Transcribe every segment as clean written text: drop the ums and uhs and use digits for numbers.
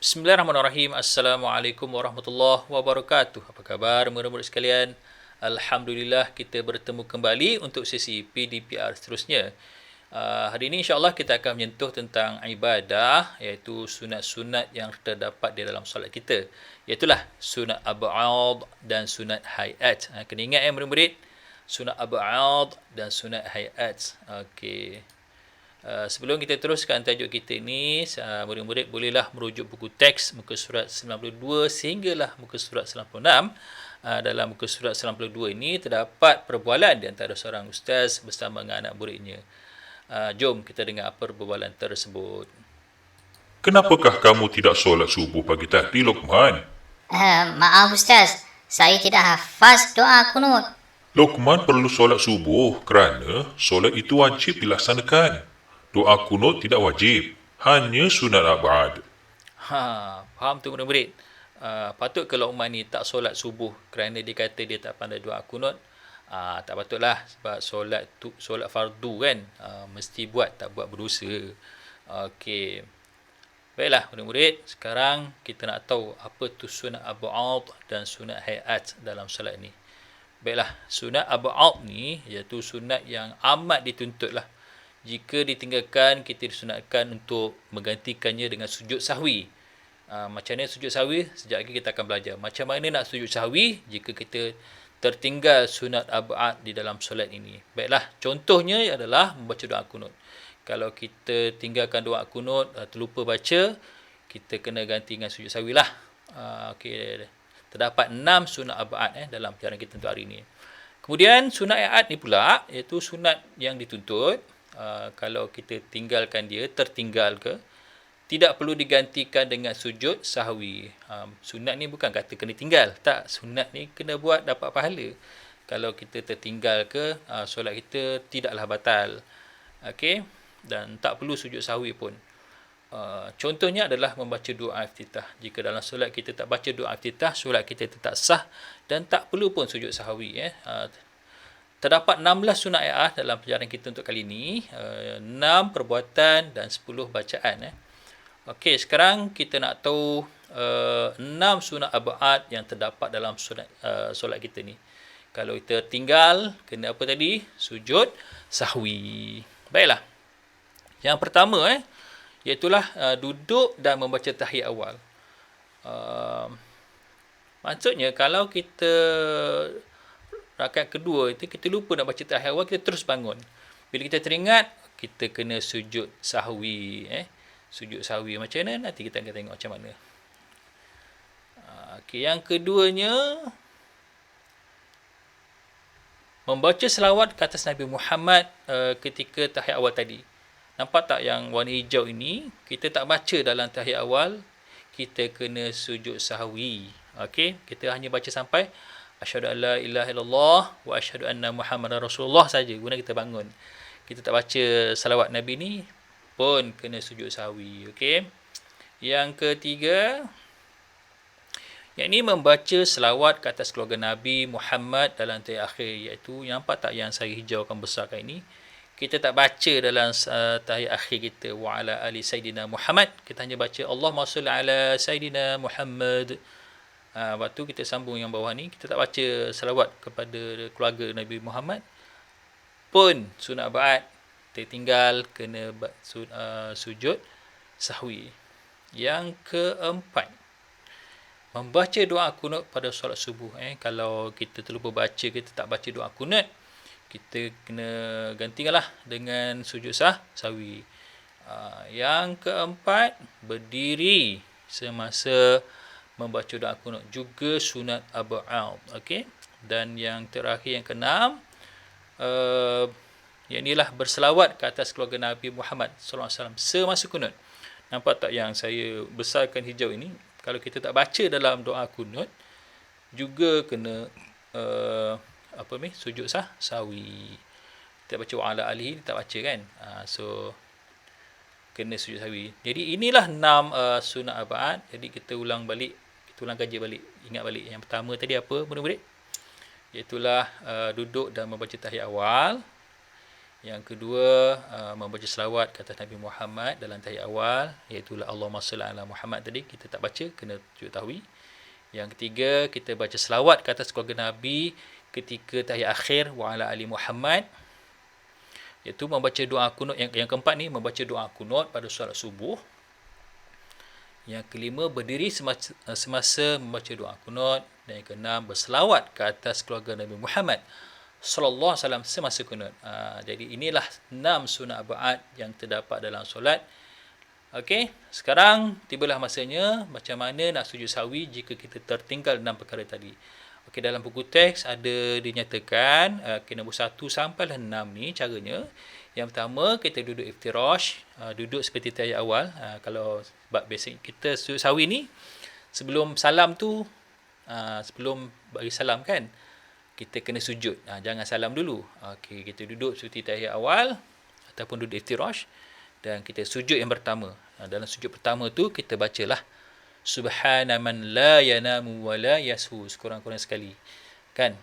Bismillahirrahmanirrahim. Assalamualaikum warahmatullahi wabarakatuh. Apa khabar murid-murid sekalian? Alhamdulillah kita bertemu kembali untuk sesi PDPR seterusnya. Hari ini insya-Allah kita akan menyentuh tentang ibadah, iaitu sunat-sunat yang terdapat di dalam solat kita. Iaitulah sunat ab'ad dan sunat hayat. Kena ingat murid-murid, sunat ab'ad dan sunat hayat. Okey. Sebelum kita teruskan tajuk kita ini, murid-murid bolehlah merujuk buku teks muka surat 92 sehinggalah muka surat 96. Dalam muka surat 92 ini terdapat perbualan di antara seorang ustaz bersama dengan anak muridnya. Jom kita dengar apa perbualan tersebut. Kenapakah kamu tidak solat subuh pagi tadi, Lokman? Maaf Ustaz, saya tidak hafaz doa kunut. Lokman perlu solat subuh kerana solat itu wajib dilaksanakan. Doa kunut tidak wajib, hanya sunat abad. Faham tu murid-murid? Patut ke Luqman ni tak solat subuh kerana dia kata dia tak pandai doa kunut? Tak patutlah, sebab solat fardu kan, mesti buat, tak buat berdosa. Okey. Baiklah murid-murid, sekarang kita nak tahu apa tu sunat ab'ad dan sunat hayat dalam solat ni. Baiklah, sunat ab'ad ni iaitu sunat yang amat dituntutlah. Jika ditinggalkan, kita disunatkan untuk menggantikannya dengan sujud sahwi. Macam mana sujud sahwi? Sekejap lagi kita akan belajar. Macam mana nak sujud sahwi jika kita tertinggal sunat ab'ad di dalam solat ini. Baiklah, contohnya adalah membaca doa kunut. Kalau kita tinggalkan doa kunut, terlupa baca, kita kena ganti dengan sujud sahwi lah. Okey. Terdapat 6 sunat ab'ad dalam pelajaran kita untuk hari ini. Kemudian sunat hayat ni pula, iaitu sunat yang dituntut. Kalau kita tinggalkan dia, tertinggal ke, tidak perlu digantikan dengan sujud sahwi. Sunat ni bukan kata kena tinggal, tak, sunat ni kena buat dapat pahala. Kalau kita tertinggal ke, solat kita tidaklah batal. Okey, dan tak perlu sujud sahwi pun. Contohnya adalah membaca doa iftitah. Jika dalam solat kita tak baca doa iftitah, solat kita tetap sah dan tak perlu pun sujud sahwi. Terdapat 16 sunat ayat dalam pelajaran kita untuk kali ini. 6 perbuatan dan 10 bacaan. Okey, sekarang kita nak tahu 6 sunat ab'ad yang terdapat dalam solat kita ni. Kalau kita tinggal, kena apa tadi? Sujud sahwi. Baiklah. Yang pertama, iaitulah duduk dan membaca tahiyat awal. Maksudnya, kalau kita rakaat kedua itu kita lupa nak baca tahiyat awal, kita terus bangun. Bila kita teringat, kita kena sujud sahwi. Sujud sahwi macam mana? Nanti kita akan tengok macam mana. Okey, yang keduanya, membaca selawat ke atas Nabi Muhammad ketika tahiyat awal tadi. Nampak tak yang warna hijau ini? Kita tak baca dalam tahiyat awal, kita kena sujud sahwi. Okey, kita hanya baca sampai asyhadu an la ilaha illallah wa asyhadu anna muhammadar rasulullah saja, guna kita bangun. Kita tak baca selawat Nabi ni pun kena sujud sahwi. Okey. Yang ketiga, yang ini membaca selawat ke atas keluarga Nabi Muhammad dalam tahiyat akhir, iaitu yang nampak tak yang saya hijaukan besarkan ini? Kita tak baca dalam tahiyat akhir kita wa ala ali sayyidina Muhammad, kita hanya baca Allahumma shalli ala sayyidina Muhammad. Waktu kita sambung yang bawah ni, kita tak baca selawat kepada keluarga Nabi Muhammad pun sunat ab'ad, tertinggal, kena sujud sahwi. Yang keempat, membaca doa kunut pada solat subuh. Kalau kita terlupa baca, kita tak baca doa kunut, kita kena gantikanlah dengan sujud sahwi. Yang keempat, berdiri semasa membaca doa kunut, juga sunat ab'ad. Okey. Dan yang terakhir, yang keenam, yang inilah berselawat ke atas keluarga Nabi Muhammad sallallahu alaihi wasallam semasa kunut. Nampak tak yang saya besarkan hijau ini? Kalau kita tak baca dalam doa kunut, juga kena sujud sahwi. Kita baca wa ala alihi, tak baca kan? So kena sujud sahwi. Jadi inilah 6 sunat ab'ad. Jadi kita ulang kaji balik. Ingat balik. Yang pertama tadi apa murid-murid? Iaitulah duduk dan membaca tahiyat awal. Yang kedua, membaca selawat ke atas Nabi Muhammad dalam tahiyat awal, iaitu Allahumma salli ala Muhammad tadi kita tak baca, kena tunjuk tahwi. Yang ketiga, kita baca selawat ke atas keluarga Nabi ketika tahiyat akhir, wa ala ali Muhammad, iaitu membaca doa kunut. Yang keempat ni membaca doa kunut pada solat subuh. Yang kelima, berdiri semasa membaca doa kunut. Dan yang keenam, berselawat ke atas keluarga Nabi Muhammad sallallahu alaihi wasallam semasa kunut. Jadi inilah 6 sunat abad yang terdapat dalam solat. Okey, sekarang tibalah masanya macam mana nak sujud sahwi jika kita tertinggal 6 perkara tadi. Okey, dalam buku teks ada dinyatakan nombor 1 sampai 6 ni caranya. Yang pertama, kita duduk iftirash, duduk seperti tahiyat awal. Kalau sebab basic kita sujud sahwi ni sebelum salam tu, sebelum bagi salam kan, kita kena sujud. Jangan salam dulu. Okey, kita duduk seperti tahiyat awal ataupun duduk iftirash dan kita sujud yang pertama. Dalam sujud pertama tu kita bacalah subhana man la yanamu wa la yashu sekurang-kurang sekali. Kan?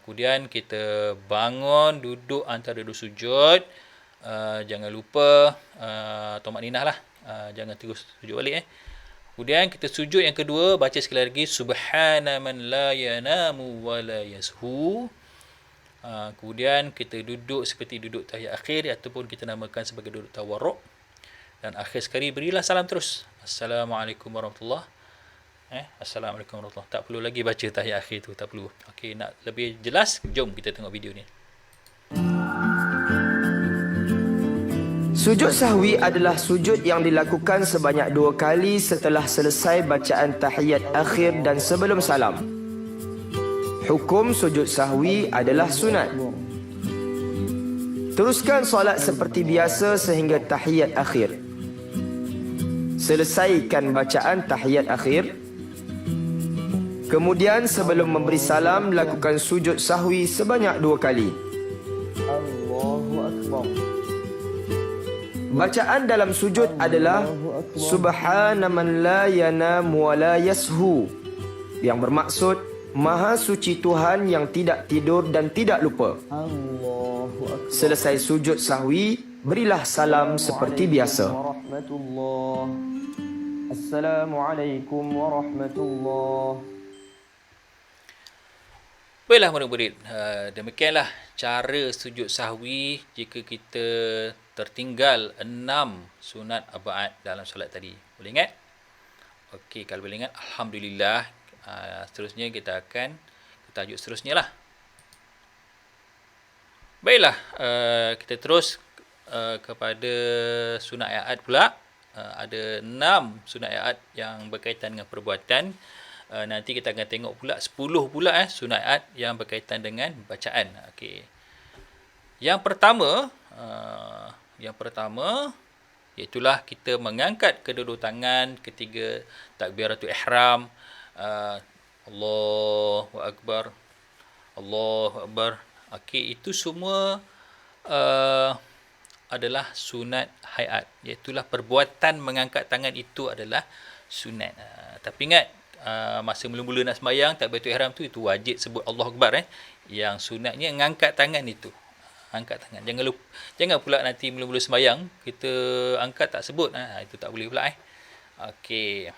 Kemudian kita bangun duduk antara dua sujud. Jangan lupa tumakninah lah. Jangan terus sujud balik Kemudian kita sujud yang kedua, baca sekali lagi subhana man la yanamu wa la yashu. Kemudian kita duduk seperti duduk tahiyat akhir ataupun kita namakan sebagai duduk tawarruk. Dan akhir sekali berilah salam terus. Assalamualaikum warahmatullahi. Assalamualaikum warahmatullahi. Tak perlu lagi baca tahiyat akhir tu, tak perlu. Okey, nak lebih jelas, jom kita tengok video ni. Sujud sahwi adalah sujud yang dilakukan sebanyak 2 kali setelah selesai bacaan tahiyat akhir dan sebelum salam. Hukum sujud sahwi adalah sunat. Teruskan solat seperti biasa sehingga tahiyat akhir. Selesaikan bacaan tahiyat akhir. Kemudian sebelum memberi salam, lakukan sujud sahwi sebanyak 2 kali. Allahu Akbar. Bacaan dalam sujud adalah Subhana man la yanamu wa la yashu, yang bermaksud Maha suci Tuhan yang tidak tidur dan tidak lupa. Selesai sujud sahwi, berilah salam seperti biasa. Assalamualaikum warahmatullahi. Baiklah murid-murid, demikianlah cara sujud sahwi jika kita tertinggal 6 sunat abad dalam solat tadi. Boleh ingat? Okey, kalau boleh ingat, alhamdulillah. Seterusnya kita akan ke tajuk seterusnya lah. Baiklah, kita terus kepada sunat ayat pula. Ada 6 sunat ayat yang berkaitan dengan perbuatan. Nanti kita akan tengok pula 10 pula sunat ayat yang berkaitan dengan bacaan. Okey. Yang pertama iaitulah kita mengangkat kedua tangan ketika takbiratul ihram. Allahu Akbar. Allahu Akbar. Okey, itu semua adalah sunat hayat. Iaitulah perbuatan mengangkat tangan itu adalah sunat. Tapi ingat, masa mula-mula nak sembahyang takbiratul ihram tu, itu wajib sebut Allahu Akbar. Yang sunatnya mengangkat tangan itu. Angkat tangan. Jangan pula nanti mula-mula sembahyang kita angkat tak sebut. Itu tak boleh pula. Okey.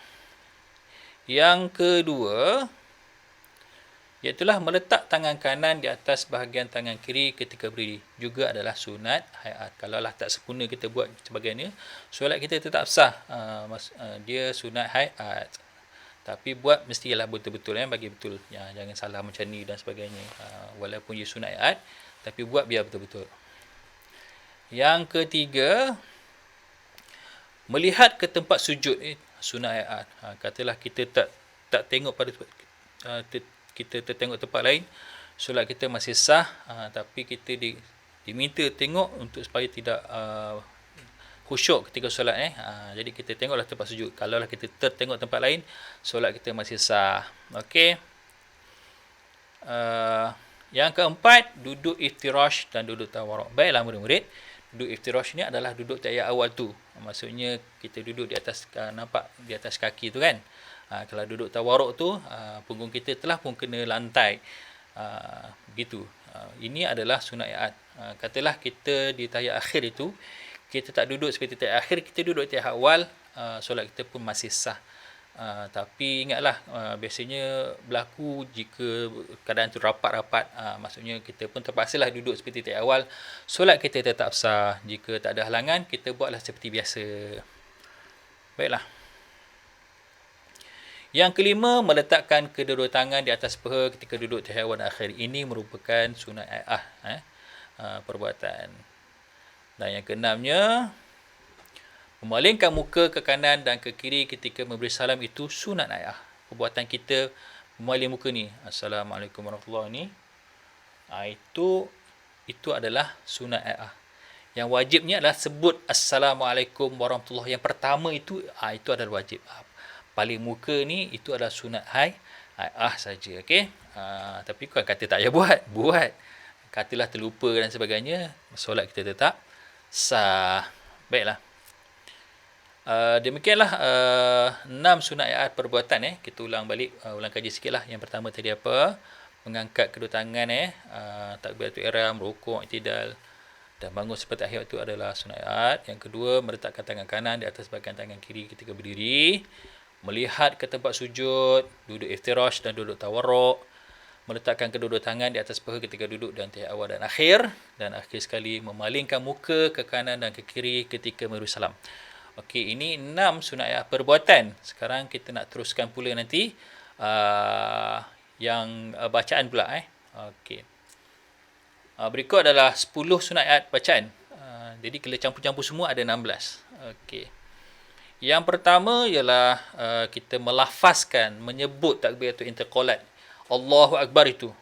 Yang kedua, iaitulah meletak tangan kanan di atas bahagian tangan kiri ketika berdiri. Juga adalah sunat hayat. Kalaulah tak sempurna kita buat sebagainya, solat kita tetap sah. Dia sunat hayat. Tapi buat mestilah betul-betul, bagi betul. Jangan salah macam ni dan sebagainya. Walaupun dia sunat hayat, tapi buat biar betul-betul. Yang ketiga, melihat ke tempat sujud. Sunat hayat. Katalah kita tak tengok pada kita tertengok tempat lain, solat kita masih sah, tapi kita diminta tengok untuk supaya tidak khusyuk ketika solat. Jadi kita tengoklah tempat sujud. Kalaulah kita tertengok tempat lain, solat kita masih sah. Okey. Yang keempat, duduk iftirash dan duduk tawarruk. Baiklah murid-murid, duduk iftirash ni adalah duduk tahiyat awal tu. Maksudnya kita duduk di atas, nampak di atas kaki tu kan. Kalau duduk tawarruk tu, punggung kita telah pun kena lantai. Begitu. Ini adalah sunat i'ad. Katalah kita di tahiyat akhir itu, kita tak duduk seperti tahiyat akhir, kita duduk tahiyat awal, solat kita pun masih sah. Tapi ingatlah, biasanya berlaku jika keadaan tu rapat-rapat, maksudnya kita pun terpaksalah duduk seperti tahiyat awal, solat kita tetap sah. Jika tak ada halangan, kita buatlah seperti biasa. Baiklah. Yang kelima, meletakkan kedua-dua tangan di atas paha ketika duduk tahiyat awal dan akhir. Ini merupakan sunat perbuatan. Dan yang keenamnya, memalingkan muka ke kanan dan ke kiri ketika memberi salam itu sunat ayah. Perbuatan kita memaling muka ni, Assalamualaikum warahmatullahi ni, itu adalah sunat ayah. Yang wajibnya adalah sebut Assalamualaikum warahmatullahi. Yang pertama itu adalah wajib. Paling muka ni itu adalah sunat ayah saja. Okey. Tapi bukan kata tak payah buat. Katalah terlupa dan sebagainya, solat kita tetap sah. Baiklah. Demikianlah 6 sunat i'ad perbuatan. Kita ulang kaji sikitlah. Yang pertama tadi apa? Mengangkat kedua tangan, takbiratul ihram, rukuk, i'tidal dan bangun seperti tahiyat itu adalah sunat i'ad. Yang kedua, meletakkan tangan kanan di atas bahagian tangan kiri ketika berdiri, melihat ke tempat sujud, duduk iftirash dan duduk tawarruk, meletakkan kedua-dua tangan di atas paha ketika duduk dan tahiyat awal dan akhir sekali memalingkan muka ke kanan dan ke kiri ketika memberi salam. Okey, ini 6 sunat i'ad perbuatan. Sekarang kita nak teruskan pula nanti yang bacaan pula. Okey. Berikut adalah 10 sunat i'ad bacaan. Jadi kalau campur-campur semua ada 16. Okey. Yang pertama ialah kita melafazkan, menyebut takbiratul intiqalat. Allahu Akbar itu.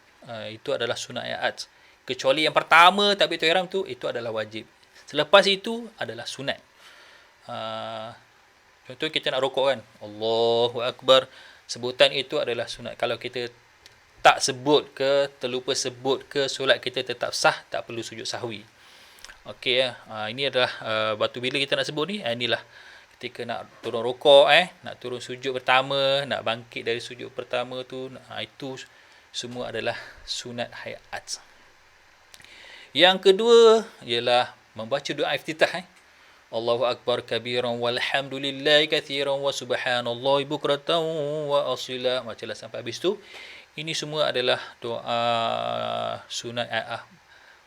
Itu adalah sunat i'ad. Kecuali yang pertama takbiratul ihram itu adalah wajib. Selepas itu adalah sunat. Contoh kita nak rokok kan, Allahu Akbar, sebutan itu adalah sunat. Kalau kita tak sebut ke, terlupa sebut ke, solat kita tetap sah, tak perlu sujud sahwi. Okey, ini adalah batu bila kita nak sebut ni, inilah ketika nak turun rokok, nak turun sujud pertama, nak bangkit dari sujud pertama tu, itu semua adalah sunat hayat. Yang kedua ialah membaca doa iftitah. Allahu Akbar kabiran walhamdulillahi kathiran wa subhanallahi bukratan wa asila. Bacalah sampai habis tu. Ini semua adalah doa sunat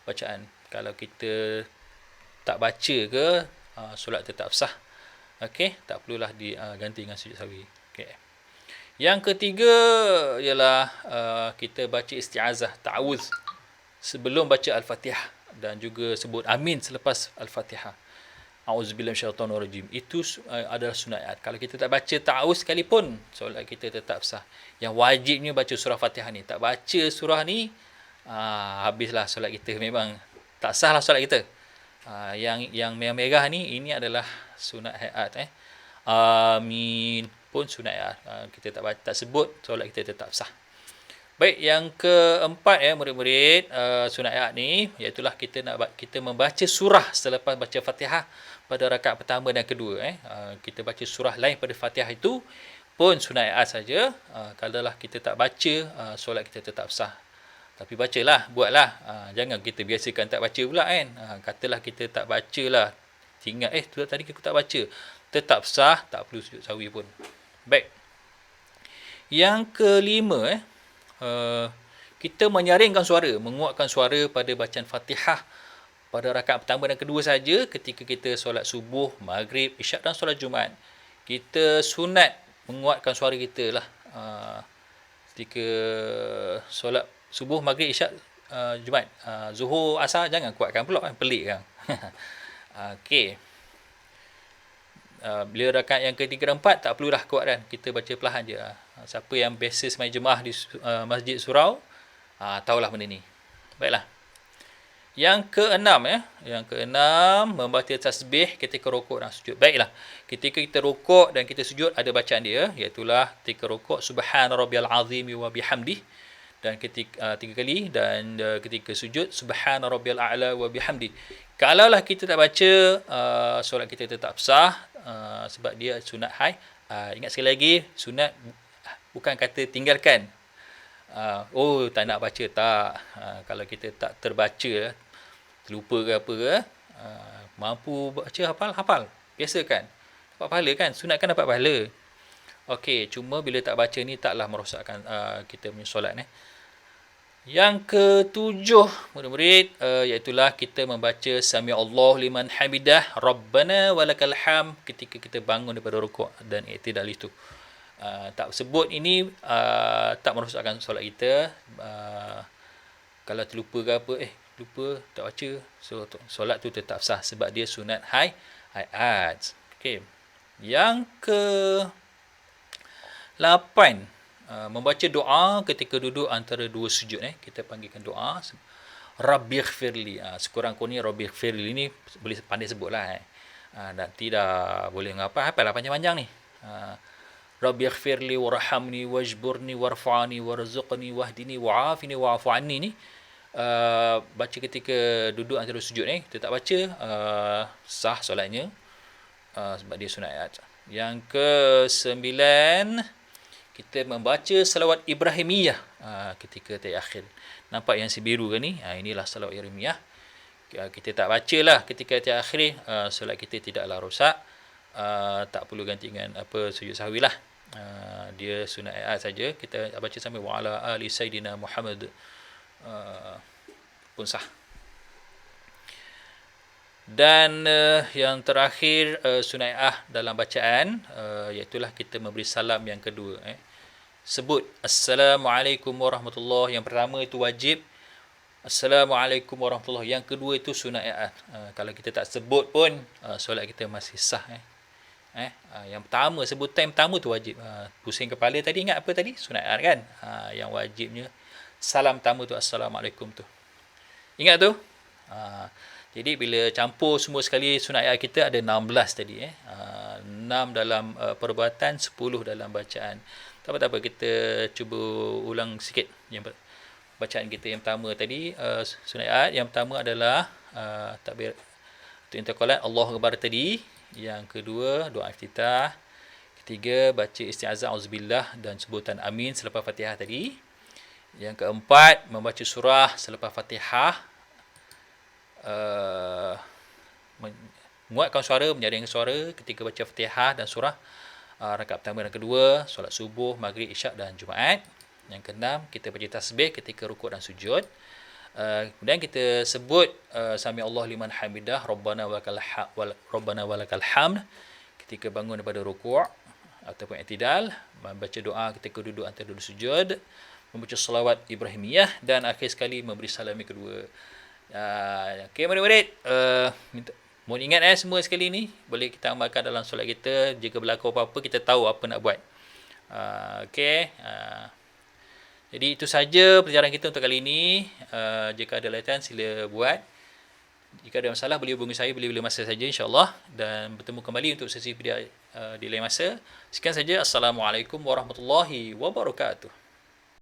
bacaan. Kalau kita tak baca ke, solat tetap sah. Okey, tak perlulah diganti dengan sujud sahwi. Okey. Yang ketiga ialah kita baca isti'azah, ta'awuz sebelum baca Al-Fatihah dan juga sebut amin selepas Al-Fatihah. A'udzubillahi minasyaitonirrajim. Itu adalah sunat i'ad. Kalau kita tak baca ta'awuz sekalipun, solat kita tetap sah. Yang wajibnya baca surah Fatihah ni. Tak baca surah ni, habislah solat kita. Memang tak sah lah solat kita. Yang merah-merah ni, ini adalah sunat i'ad. Amin pun sunat i'ad. Kita tak sebut, solat kita tetap sah. Baik, yang keempat murid-murid, sunat i'ad ni iaitulah kita membaca surah selepas baca Fatihah pada rakaat pertama dan kedua. Kita baca surah lain pada Fatihah itu pun sunat i'ad saja. Kalaulah kita tak baca, solat kita tetap sah. Tapi bacalah, buatlah. Jangan kita biasakan tak baca pula kan. Katalah kita tak bacalah, ingat tadi aku tak baca, tetap sah, tak perlu sujud sahwi pun. Baik. Yang kelima, kita menyaringkan suara, menguatkan suara pada bacaan Fatihah pada rakaat pertama dan kedua saja ketika kita solat subuh, maghrib, isyak dan solat Jumaat. Kita sunat menguatkan suara kita lah. Ketika solat subuh, maghrib, isyak, Jumaat. Zuhur, asar jangan kuatkan pula kan, pelik kan. Okey. Bila rakaat yang ketiga dan empat tak perlulah kuat kan, kita baca perlahan je. Siapa yang biasa sembahyang jemaah di Masjid Surau, tahulah benda ni. Baiklah. Yang keenam, membaca tasbih ketika rukuk dan sujud. Baiklah. Ketika kita rukuk dan kita sujud ada bacaan dia, iaitu ketika rukuk subhana rabbiyal azim wa bihamdih, dan ketika 3 kali, dan ketika sujud subhana rabbiyal a'la wa bihamdih. Kalaulah kita tak baca, solat kita tetap sah, sebab dia sunat Ingat sekali lagi, sunat bukan kata tinggalkan. Oh, tak nak baca, tak. Kalau kita tak terbaca, terlupa ke apa ke, mampu baca, hafal. Biasa kan? Dapat pahala kan? Sunat kan dapat pahala. Okey, cuma bila tak baca ni taklah merosakkan kita punya solat. Yang ketujuh, murid-murid, iaitulah kita membaca Sami Allah liman hamidah, Rabbana walakal ham ketika kita bangun daripada rukuk dan i'tidal itu. Tak sebut ini tak merosakkan solat kita. Kalau terlupa ke apa, lupa tak baca, so solat tu tetap sah sebab dia sunat hayat. Okey. Yang ke 8, membaca doa ketika duduk antara dua sujud. Kita panggilkan doa Rabbighfirli. Sekurang-kurangnya Rabbighfirli ni boleh pandai sebutlah. Dan tidak boleh hafal lah panjang-panjang ni. Rabbighfirli warhamni wajburni warfa'ni warzuqni wahdini wa'afini wa'afu anni ni baca ketika duduk antara sujud ni, kita tak baca, sah solatnya, sebab dia sunat ayat. Yang ke-9, kita membaca salawat Ibrahimiyah ketika tahiyat akhir. Nampak yang si biru ke ni? Inilah salawat Ibrahimiyah. Kita tak bacalah ketika tahiyat akhir, solat kita tidaklah rosak. Tak perlu ganti dengan sujud sahwi lah. Dia sunat ayat saja. Kita baca sampai wa ala ali sayyidina Muhammad pun sah. Dan yang terakhir, sunai'ah dalam bacaan, iaitulah kita memberi salam yang kedua. Sebut Assalamualaikum warahmatullahi. Yang pertama itu wajib, Assalamualaikum warahmatullahi. Yang kedua itu sunai'ah. Kalau kita tak sebut pun, solat kita masih sah. Yang pertama, sebutan pertama tu wajib. Pusing kepala tadi, ingat apa tadi? Sunai'ah kan? Yang wajibnya salam pertama tu Assalamualaikum tu. Ingat tu? Jadi bila campur semua sekali sunat ayat kita ada 16 tadi. 6 dalam perbuatan, 10 dalam bacaan. Tak apa, kita cuba ulang sikit. Yang bacaan kita yang pertama tadi, sunat ayat yang pertama adalah takbir tu intaqalat Allahu Akbar tadi. Yang kedua doa iftitah. Ketiga baca isti'azah auzubillah dan sebutan amin selepas Fatihah tadi. Yang keempat, membaca surah selepas Fatihah, menguatkan suara, menyaringkan suara ketika baca Fatihah dan surah, rakaat pertama dan kedua, solat subuh, maghrib, isyak dan Jumaat. Yang keenam, kita baca tasbih ketika rukuk dan sujud. Kemudian kita sebut Sami Allah liman hamidah, Rabbana walakal hamd ketika bangun daripada rukuk ataupun i'tidal, membaca doa ketika duduk antara dua sujud, membaca salawat Ibrahimiyah, dan akhir sekali memberi salam yang kedua. Okey murid-murid, mohon ingat semua sekali ni boleh kita amalkan dalam solat kita. Jika berlaku apa-apa, kita tahu apa nak buat. Okey, jadi itu saja pelajaran kita untuk kali ini. Jika ada latihan sila buat. Jika ada masalah boleh hubungi saya bila-bila masa saja, insya-Allah, dan bertemu kembali untuk sesi video di lain masa. Sekian saja. Assalamualaikum warahmatullahi wabarakatuh.